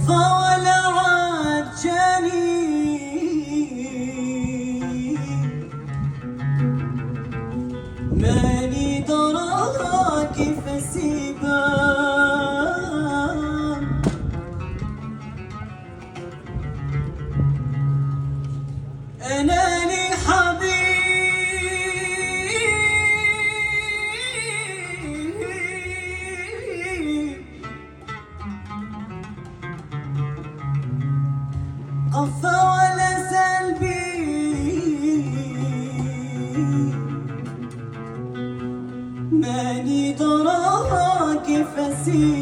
قفا ولا عجاني ماني دراها كيف اسيبها انا لي حبيب قفا ولا سلبي ماني دراها كيف اسيبها